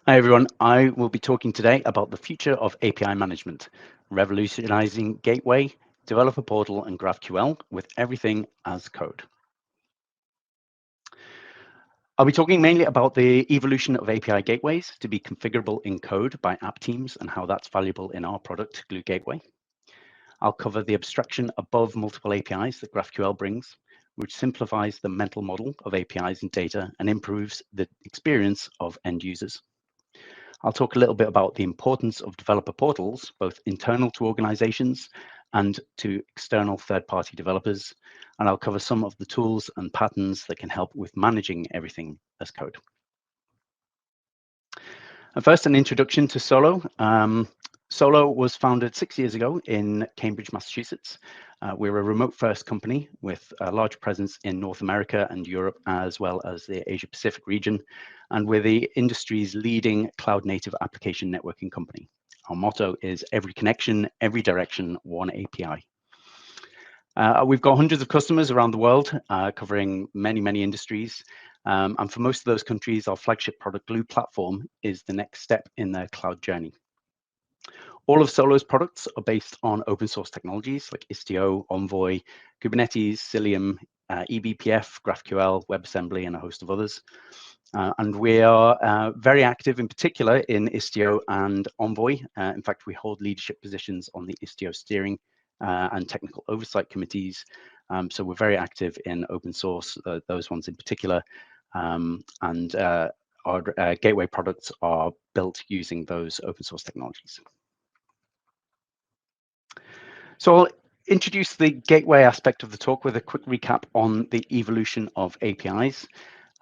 Hi everyone, I will be talking today about the future of API management, revolutionizing gateway, developer portal, and GraphQL with everything as code. I'll be talking mainly about the evolution of API gateways to be configurable in code by app teams and how that's valuable in our product, Glue Gateway. I'll cover the abstraction above multiple APIs that GraphQL brings, which simplifies the mental model of APIs and data and improves the experience of end users. I'll talk a little bit about the importance of developer portals, both internal to organizations and to external third-party developers. And I'll cover some of the tools and patterns that can help with managing everything as code. And first, an introduction to Solo. Solo was founded 6 years ago in Cambridge, Massachusetts. We're a remote-first company with a large presence in North America and Europe, as well as the Asia-Pacific region. And we're the industry's leading cloud-native application networking company. Our motto is every connection, every direction, one API. We've got hundreds of customers around the world, covering many industries. And for most of those countries, our flagship product, Glue Platform, is the next step in their cloud journey. All of Solo's products are based on open source technologies like Istio, Envoy, Kubernetes, Cilium, eBPF, GraphQL, WebAssembly, and a host of others. And we are very active in particular in Istio and Envoy. In fact, we hold leadership positions on the Istio steering and technical oversight committees. So we're very active in open source, those ones in particular. And our gateway products are built using those open source technologies. So I'll introduce the gateway aspect of the talk with a quick recap on the evolution of APIs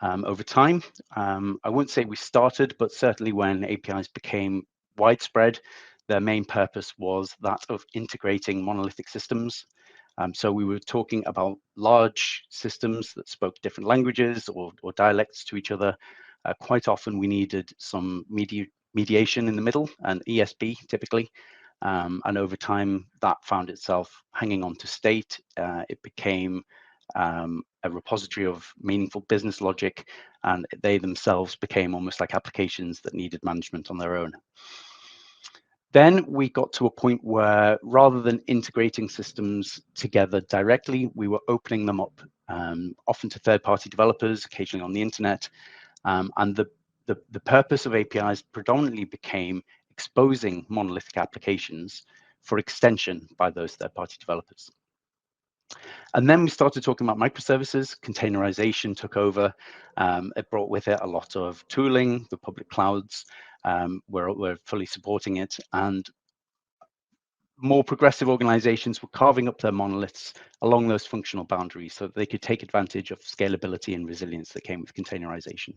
over time. I won't say we started, but certainly when APIs became widespread, their main purpose was that of integrating monolithic systems. So we were talking about large systems that spoke different languages or dialects to each other. Quite often we needed some mediation in the middle, an ESB typically. And over time, that found itself hanging on to state. It became a repository of meaningful business logic, and they themselves became almost like applications that needed management on their own. Then we got to a point where rather than integrating systems together directly, we were opening them up, often to third-party developers, occasionally on the internet. And the purpose of APIs predominantly became exposing monolithic applications for extension by those third-party developers. And then we started talking about microservices. Containerization took over. It brought with it a lot of tooling. The public clouds were fully supporting it. And more progressive organizations were carving up their monoliths along those functional boundaries so that they could take advantage of scalability and resilience that came with containerization.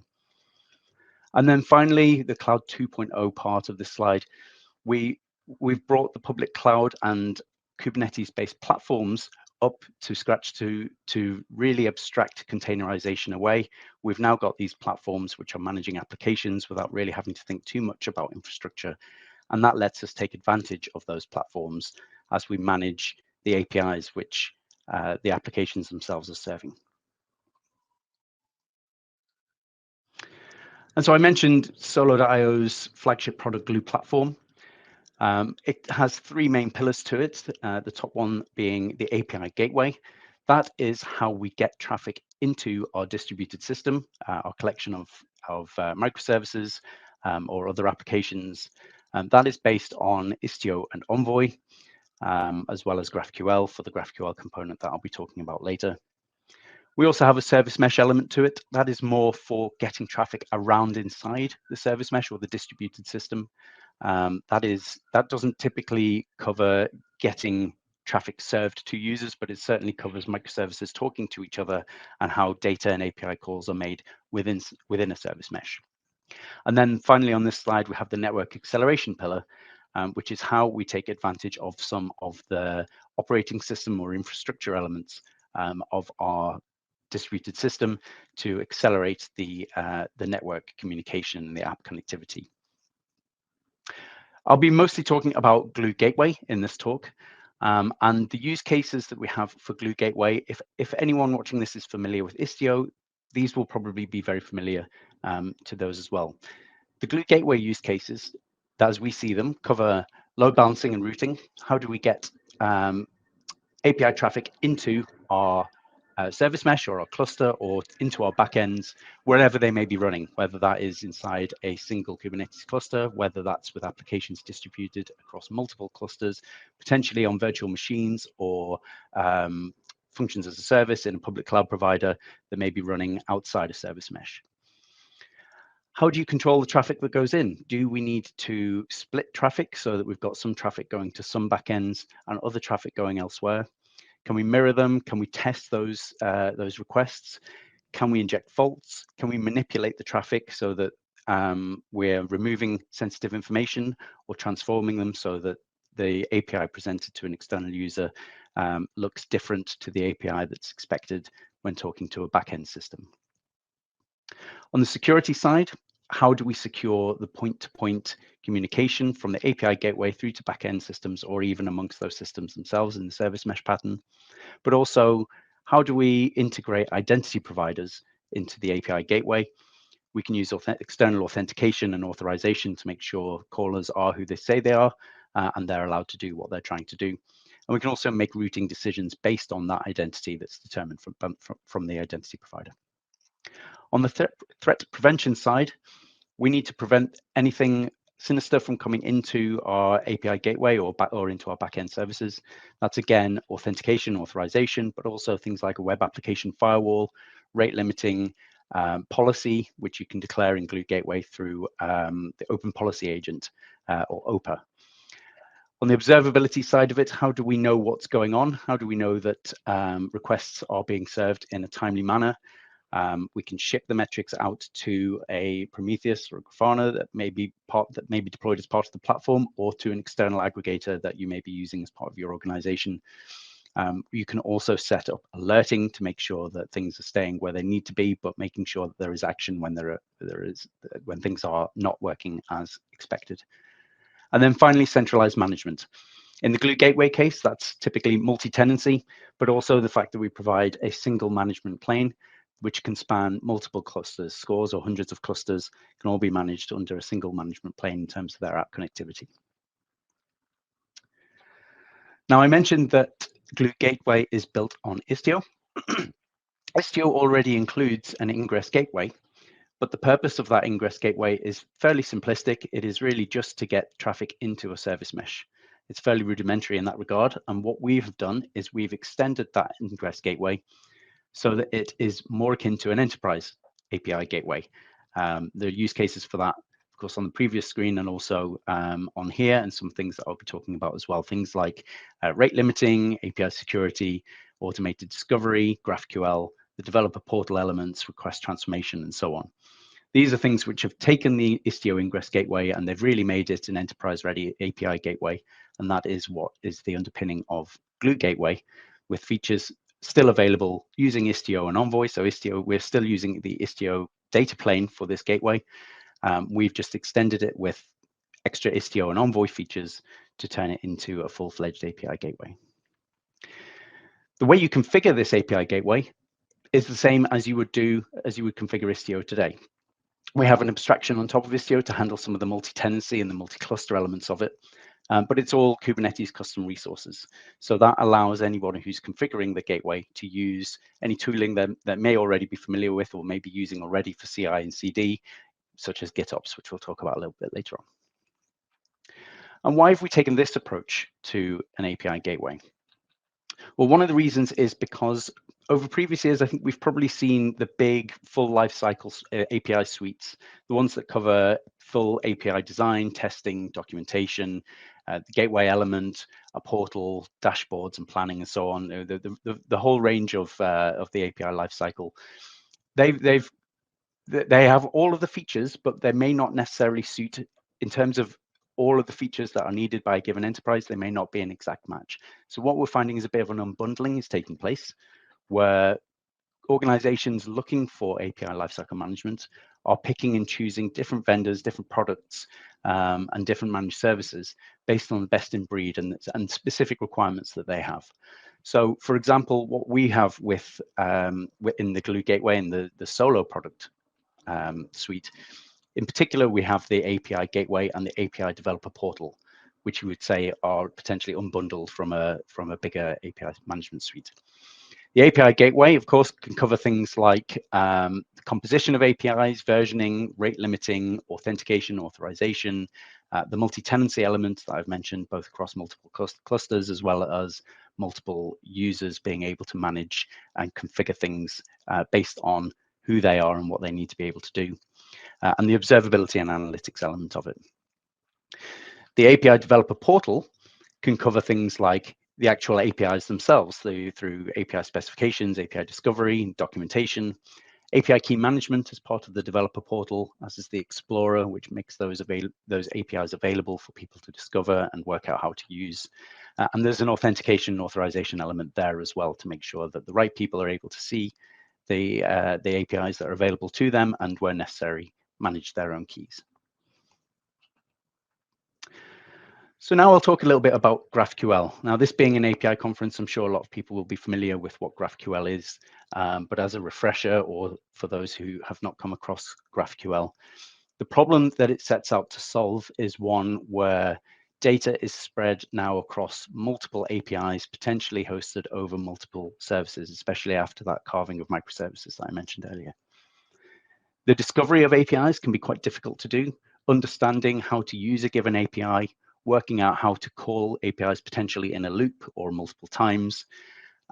And then finally, the Cloud 2.0 part of this slide, we've brought the public cloud and Kubernetes-based platforms up to scratch to really abstract containerization away. We've now got these platforms which are managing applications without really having to think too much about infrastructure. And that lets us take advantage of those platforms as we manage the APIs which the applications themselves are serving. And so I mentioned Solo.io's flagship product, Glue Platform. It has three main pillars to it, the top one being the API gateway. That is how we get traffic into our distributed system, our collection of microservices or other applications. That is based on Istio and Envoy, as well as GraphQL for the GraphQL component that I'll be talking about later. We also have a service mesh element to it. That is more for getting traffic around inside the service mesh or the distributed system. That doesn't typically cover getting traffic served to users, but it certainly covers microservices talking to each other and how data and API calls are made within a service mesh. And then finally on this slide, we have the network acceleration pillar, which is how we take advantage of some of the operating system or infrastructure elements of our distributed system to accelerate the network communication and the app connectivity. I'll be mostly talking about Glue Gateway in this talk, and the use cases that we have for Glue Gateway. If anyone watching this is familiar with Istio, these will probably be very familiar to those as well. The Glue Gateway use cases, that as we see them, cover load balancing and routing. How do we get API traffic into our service mesh or our cluster or into our backends, wherever they may be running, whether that is inside a single Kubernetes cluster, whether that's with applications distributed across multiple clusters, potentially on virtual machines or functions as a service in a public cloud provider that may be running outside a service mesh. How do you control the traffic that goes in? Do we need to split traffic so that we've got some traffic going to some backends and other traffic going elsewhere? Can we mirror them? Can we test those requests? Can we inject faults? Can we manipulate the traffic so that we're removing sensitive information or transforming them so that the API presented to an external user looks different to the API that's expected when talking to a backend system? On the security side, how do we secure the point-to-point communication from the API gateway through to backend systems or even amongst those systems themselves in the service mesh pattern? But also, how do we integrate identity providers into the API gateway? We can use external authentication and authorization to make sure callers are who they say they are, and they're allowed to do what they're trying to do. And we can also make routing decisions based on that identity that's determined from the identity provider. On the threat prevention side, we need to prevent anything sinister from coming into our API gateway or into our backend services. That's again, authentication, authorization, but also things like a web application firewall, rate limiting policy, which you can declare in Glue Gateway through the Open Policy Agent or OPA. On the observability side of it, how do we know what's going on? How do we know that requests are being served in a timely manner? We can ship the metrics out to a Prometheus or a Grafana that may be deployed as part of the platform, or to an external aggregator that you may be using as part of your organization. You can also set up alerting to make sure that things are staying where they need to be, but making sure that there is action when when things are not working as expected. And then finally, centralized management. In the Glue Gateway case, that's typically multi-tenancy, but also the fact that we provide a single management plane which can span multiple clusters, scores or hundreds of clusters, can all be managed under a single management plane in terms of their app connectivity. Now, I mentioned that Glue Gateway is built on Istio. Istio already includes an ingress gateway, but the purpose of that ingress gateway is fairly simplistic. It is really just to get traffic into a service mesh. It's fairly rudimentary in that regard. And what we have done is we've extended that ingress gateway so that it is more akin to an enterprise API gateway. There are use cases for that, of course, on the previous screen and also on here, and some things that I'll be talking about as well. Things like rate limiting, API security, automated discovery, GraphQL, the developer portal elements, request transformation, and so on. These are things which have taken the Istio ingress gateway and they've really made it an enterprise-ready API gateway. And that is what is the underpinning of Glue Gateway, with features still available using Istio and Envoy. So Istio, we're still using the Istio data plane for this gateway. We've just extended it with extra Istio and Envoy features to turn it into a full-fledged API gateway. The way you configure this API gateway is the same as you would configure Istio today. We have an abstraction on top of Istio to handle some of the multi-tenancy and the multi-cluster elements of it. But it's all Kubernetes custom resources. So that allows anyone who's configuring the gateway to use any tooling that may already be familiar with or may be using already for CI and CD, such as GitOps, which we'll talk about a little bit later on. And why have we taken this approach to an API gateway? Well, one of the reasons is because over previous years, I think we've probably seen the big full lifecycle API suites, the ones that cover full API design, testing, documentation, the gateway element, a portal, dashboards, and planning, and so on. The whole range of the API lifecycle. They have all of the features, but they may not necessarily suit in terms of all of the features that are needed by a given enterprise. They may not be an exact match. So what we're finding is a bit of an unbundling is taking place, where organizations looking for API lifecycle management are picking and choosing different vendors, different products, and different managed services based on the best in breed and specific requirements that they have. So, for example, what we have in the Glue Gateway and the Solo product suite In particular, we have the API gateway and the API developer portal, which you would say are potentially unbundled from a bigger API management suite. The API gateway, of course, can cover things like the composition of APIs, versioning, rate limiting, authentication, authorization, the multi-tenancy element that I've mentioned, both across multiple clusters, as well as multiple users being able to manage and configure things based on who they are and what they need to be able to do, and the observability and analytics element of it. The API developer portal can cover things like the actual APIs themselves through API specifications, API discovery, documentation, API key management as part of the developer portal, as is the Explorer, which makes those APIs available for people to discover and work out how to use. And there's an authentication and authorization element there as well to make sure that the right people are able to see the APIs that are available to them and, where necessary, manage their own keys. So now I'll talk a little bit about GraphQL. Now, this being an API conference, I'm sure a lot of people will be familiar with what GraphQL is, but as a refresher, or for those who have not come across GraphQL, the problem that it sets out to solve is one where data is spread now across multiple APIs, potentially hosted over multiple services, especially after that carving of microservices that I mentioned earlier. The discovery of APIs can be quite difficult to do. Understanding how to use a given API, working out how to call APIs potentially in a loop or multiple times,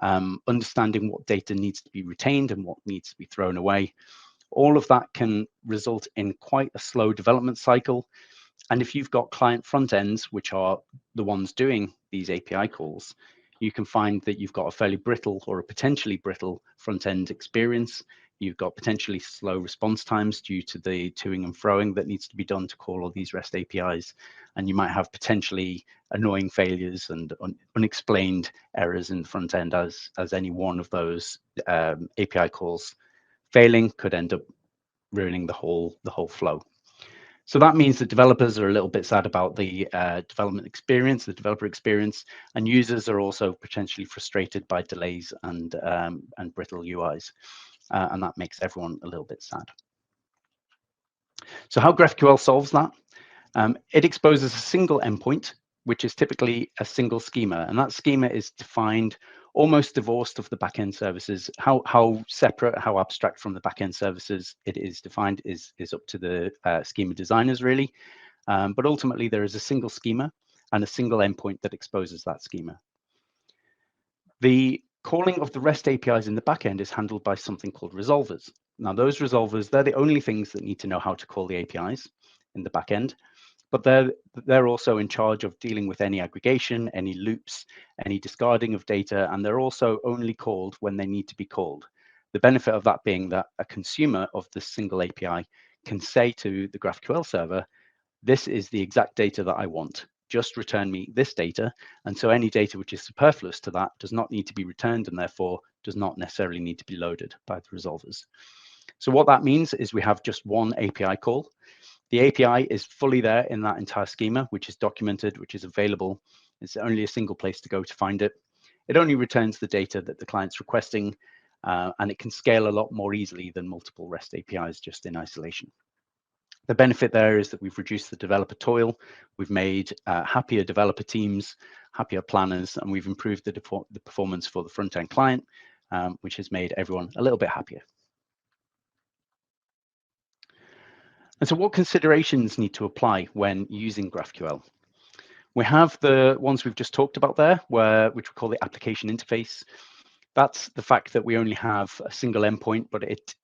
understanding what data needs to be retained and what needs to be thrown away. All of that can result in quite a slow development cycle. And if you've got client front ends, which are the ones doing these API calls, you can find that you've got a fairly brittle or a potentially brittle front end experience. You've got potentially slow response times due to the toing and froing that needs to be done to call all these REST APIs. And you might have potentially annoying failures and unexplained errors in the front end, as any one of those API calls failing could end up ruining the whole flow. So that means that developers are a little bit sad about the development experience, the developer experience, and users are also potentially frustrated by delays and brittle UIs. And that makes everyone a little bit sad. So how GraphQL solves that? It exposes a single endpoint, which is typically a single schema. And that schema is defined almost divorced of the backend services. How separate, how abstract from the backend services it is defined is up to the schema designers, really. But ultimately, there is a single schema and a single endpoint that exposes that schema. The calling of the REST APIs in the backend is handled by something called resolvers. Now, those resolvers, they're the only things that need to know how to call the APIs in the backend, but they're also in charge of dealing with any aggregation, any loops, any discarding of data, and they're also only called when they need to be called. The benefit of that being that a consumer of this single API can say to the GraphQL server, this is the exact data that I want. Just return me this data. And so any data which is superfluous to that does not need to be returned and therefore does not necessarily need to be loaded by the resolvers. So what that means is we have just one API call. The API is fully there in that entire schema, which is documented, which is available. It's only a single place to go to find it. It only returns the data that the client's requesting, and it can scale a lot more easily than multiple REST APIs just in isolation. The benefit there is that we've reduced the developer toil, we've made happier developer teams, happier planners, and we've improved the performance for the front-end client, which has made everyone a little bit happier. And so what considerations need to apply when using GraphQL? We have the ones we've just talked about there, which we call the application interface. That's the fact that we only have a single endpoint, but it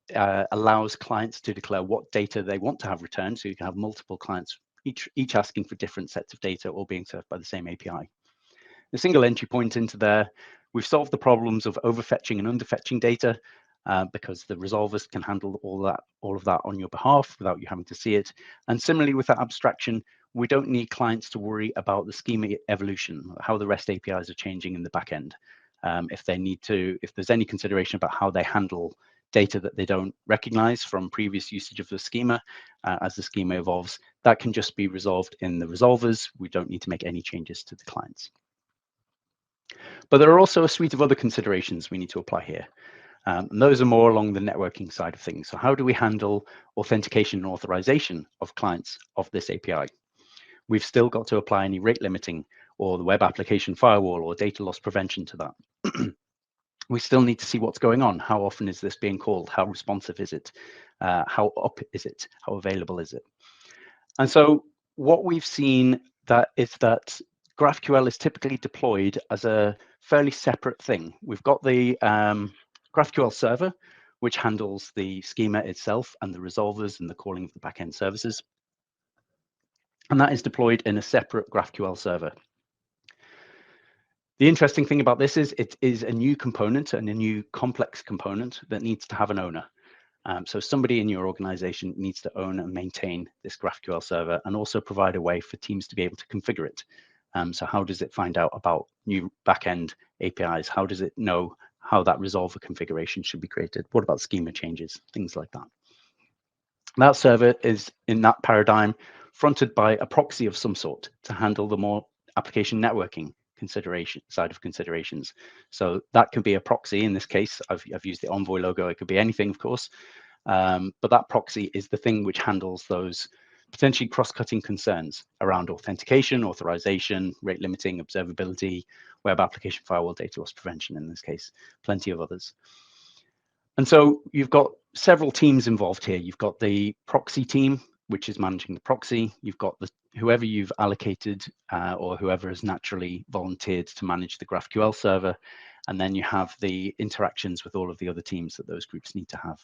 allows clients to declare what data they want to have returned. So you can have multiple clients, each asking for different sets of data, all being served by the same API. The single entry point into there, we've solved the problems of overfetching and underfetching data because the resolvers can handle all of that on your behalf without you having to see it. And similarly with that abstraction, we don't need clients to worry about the schema evolution, how the REST APIs are changing in the backend. If there's any consideration about how they handle data that they don't recognize from previous usage of the schema, as the schema evolves, that can just be resolved in the resolvers. We don't need to make any changes to the clients. But there are also a suite of other considerations we need to apply here. And those are more along the networking side of things. So how do we handle authentication and authorization of clients of this API? We've still got to apply any rate limiting or the web application firewall or data loss prevention to that. We still need to see what's going on. How often is this being called? How responsive is it? How up is it? How available is it? And so what we've seen that is that GraphQL is typically deployed as a fairly separate thing. We've got the GraphQL server, which handles the schema itself and the resolvers and the calling of the backend services. And that is deployed in a separate GraphQL server. The interesting thing about this is it is a new component and a new complex component that needs to have an owner. So somebody in your organization needs to own and maintain this GraphQL server and also provide a way for teams to be able to configure it. So how does it find out about new backend APIs? How does it know how that resolver configuration should be created? What about schema changes? Things like that. That server is, in that paradigm, fronted by a proxy of some sort to handle the more application networking side of considerations. So that can be a proxy. In this case, I've used the Envoy logo. It could be anything, of course. But that proxy is the thing which handles those potentially cross-cutting concerns around authentication, authorization, rate limiting, observability, web application firewall, data loss prevention in this case, plenty of others. And so you've got several teams involved here. You've got the proxy team, which is managing the proxy. You've got whoever you've allocated or whoever has naturally volunteered to manage the GraphQL server. And then you have the interactions with all of the other teams that those groups need to have.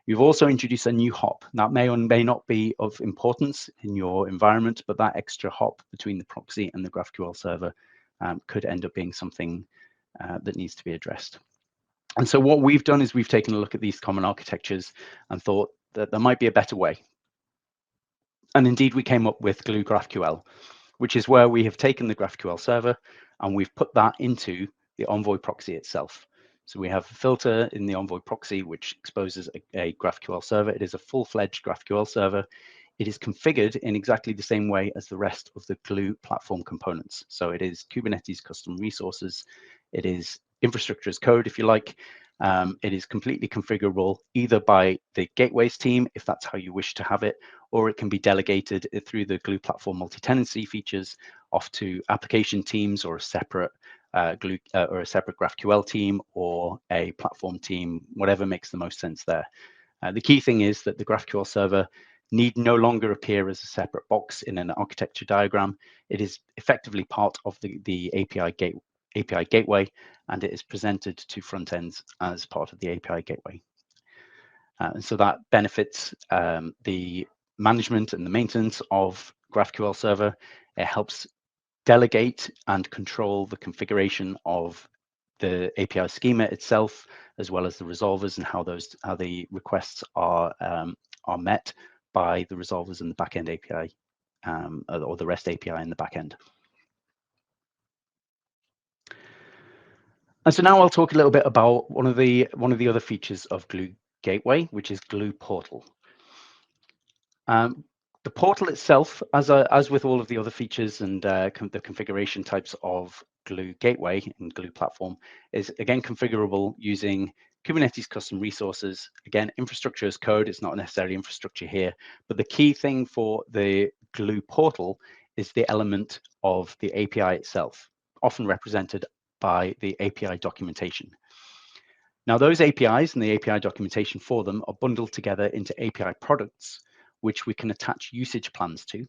You've also introduced a new hop. That may or may not be of importance in your environment, but that extra hop between the proxy and the GraphQL server could end up being something that needs to be addressed. And so what we've done is we've taken a look at these common architectures and thought that there might be a better way. And indeed, we came up with Glue GraphQL, which is where we have taken the GraphQL server and we've put that into the Envoy proxy itself. So we have a filter in the Envoy proxy, which exposes a GraphQL server. It is a full-fledged GraphQL server. It is configured in exactly the same way as the rest of the Glue platform components. So it is Kubernetes custom resources. It is infrastructure as code, if you like. It is completely configurable either by the gateways team, if that's how you wish to have it, or it can be delegated through the Glue platform multi-tenancy features off to application teams or a separate Glue or a separate GraphQL team or a platform team, whatever makes the most sense there. The key thing is that the GraphQL server need no longer appear as a separate box in an architecture diagram. It is effectively part of the API gateway, and it is presented to front ends as part of the API gateway. And so that benefits the management and the maintenance of GraphQL server. It helps delegate and control the configuration of the API schema itself, as well as the resolvers and how the requests are met by the resolvers in the backend API or the REST API in the backend. And so now I'll talk a little bit about one of the other features of Glue Gateway, which is Glue Portal. The portal itself, as with all of the other features and the configuration types of Glue Gateway and Glue Platform, is again configurable using Kubernetes custom resources. Again, infrastructure as code. It's not necessarily infrastructure here, but the key thing for the Glue Portal is the element of the API itself, often represented by the API documentation. Now, those APIs and the API documentation for them are bundled together into API products, which we can attach usage plans to.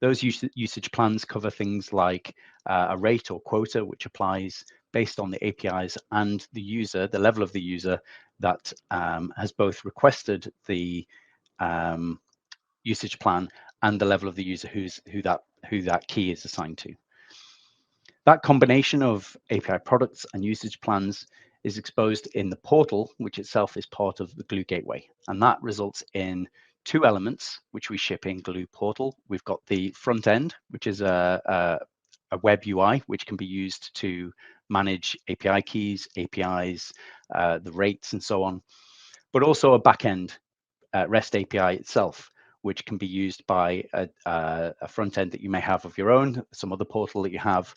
Those usage plans cover things like a rate or quota, which applies based on the APIs and the user, the level of the user that has both requested the usage plan and the level of the user who that key is assigned to. That combination of API products and usage plans is exposed in the portal, which itself is part of the Glue Gateway. And that results in two elements, which we ship in Glue Portal. We've got the front end, which is a web UI, which can be used to manage API keys, APIs, the rates, and so on, but also a backend REST API itself, which can be used by a front end that you may have of your own, some other portal that you have.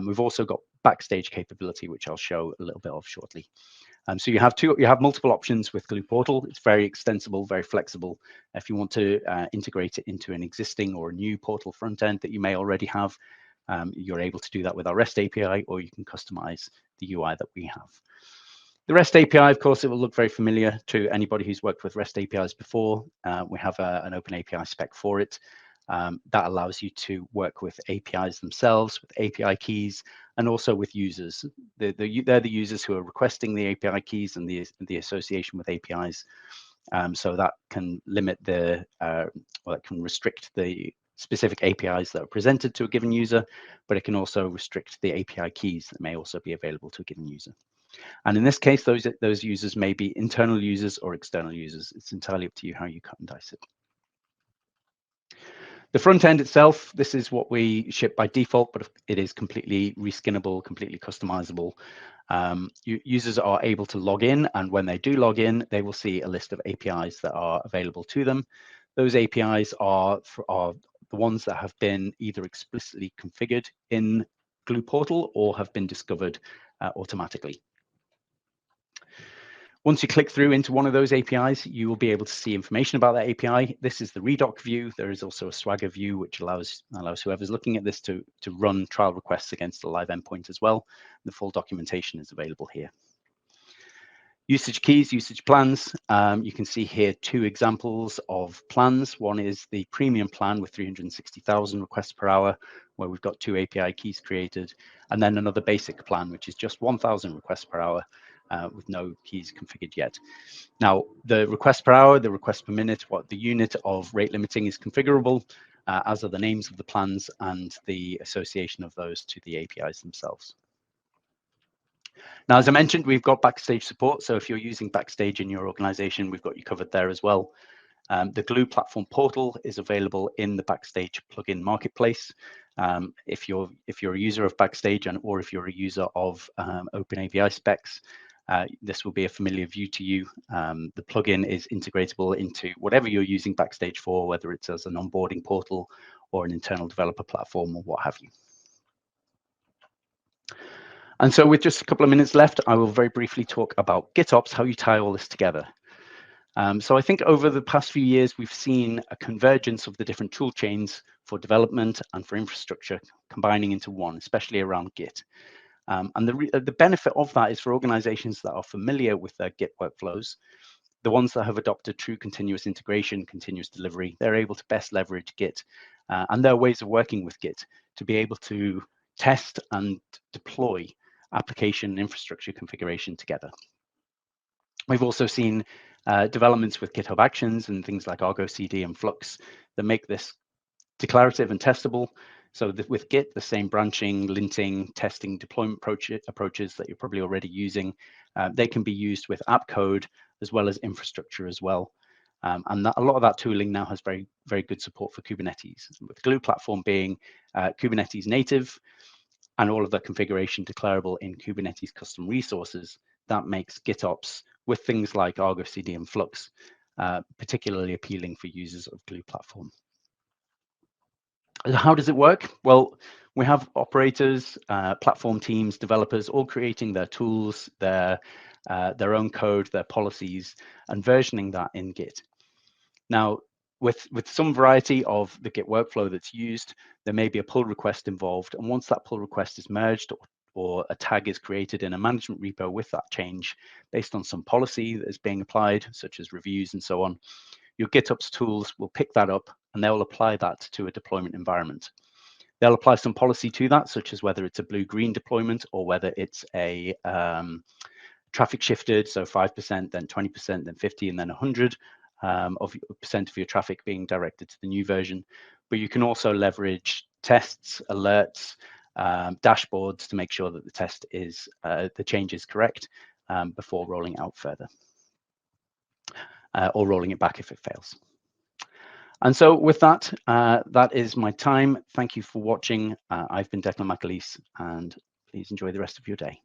We've also got backstage capability, which I'll show a little bit of shortly. So you have multiple options with Glue Portal. It's very extensible, very flexible. If you want to integrate it into an existing or a new portal front end that you may already have, you're able to do that with our REST API, or you can customize the UI that we have. The REST API, of course, it will look very familiar to anybody who's worked with REST APIs before. We have an open API spec for it. That allows you to work with APIs themselves, with API keys, and also with users. They're the users who are requesting the API keys and the association with APIs. So that can limit it can restrict the specific APIs that are presented to a given user, but it can also restrict the API keys that may also be available to a given user. And in this case, those users may be internal users or external users. It's entirely up to you how you cut and dice it. The front end itself, this is what we ship by default, but it is completely reskinnable, completely customizable. Users are able to log in, and when they do log in, they will see a list of APIs that are available to them. Those APIs are the ones that have been either explicitly configured in Glue Portal or have been discovered automatically. Once you click through into one of those APIs, you will be able to see information about that API. This is the redoc view. There is also a Swagger view, which allows whoever's looking at this to run trial requests against a live endpoint as well. The full documentation is available here. Usage keys, usage plans. You can see here 2 examples of plans. One is the premium plan with 360,000 requests per hour, where we've got 2 API keys created, and then another basic plan, which is just 1,000 requests per hour with no keys configured yet. Now, the request per hour, the request per minute, what the unit of rate limiting is configurable, as are the names of the plans and the association of those to the APIs themselves. Now, as I mentioned, we've got Backstage support. So if you're using Backstage in your organization, we've got you covered there as well. The Glue Platform Portal is available in the Backstage plugin marketplace. If you're a user of Backstage or if you're a user of Open API specs, this will be a familiar view to you. The plugin is integratable into whatever you're using Backstage for, whether it's as an onboarding portal or an internal developer platform or what have you. And so with just a couple of minutes left, I will very briefly talk about GitOps, how you tie all this together. So I think over the past few years, we've seen a convergence of the different tool chains for development and for infrastructure combining into one, especially around Git. And the benefit of that is for organizations that are familiar with their Git workflows, the ones that have adopted true continuous integration, continuous delivery, they're able to best leverage Git and their ways of working with Git to be able to test and deploy application and infrastructure configuration together. We've also seen developments with GitHub Actions and things like Argo CD and Flux that make this declarative and testable. So with Git, the same branching, linting, testing, deployment approaches that you're probably already using, they can be used with app code as well as infrastructure as well. And a lot of that tooling now has very, very good support for Kubernetes, with Glue Platform being Kubernetes native and all of the configuration declarable in Kubernetes custom resources. That makes GitOps with things like Argo CD and Flux particularly appealing for users of Glue Platform. How does it work? Well, we have operators, platform teams, developers, all creating their tools, their own code, their policies, and versioning that in Git. Now, with some variety of the Git workflow that's used, there may be a pull request involved. And once that pull request is merged or a tag is created in a management repo with that change based on some policy that is being applied, such as reviews and so on, your GitOps tools will pick that up and they'll apply that to a deployment environment. They'll apply some policy to that, such as whether it's a blue-green deployment or whether it's a traffic shifted, so 5%, then 20%, then 50, and then 100% of your traffic being directed to the new version. But you can also leverage tests, alerts, dashboards to make sure that the test is the change is correct before rolling out further, or rolling it back if it fails. And so with that, that is my time. Thank you for watching. I've been Declan McAleese, and please enjoy the rest of your day.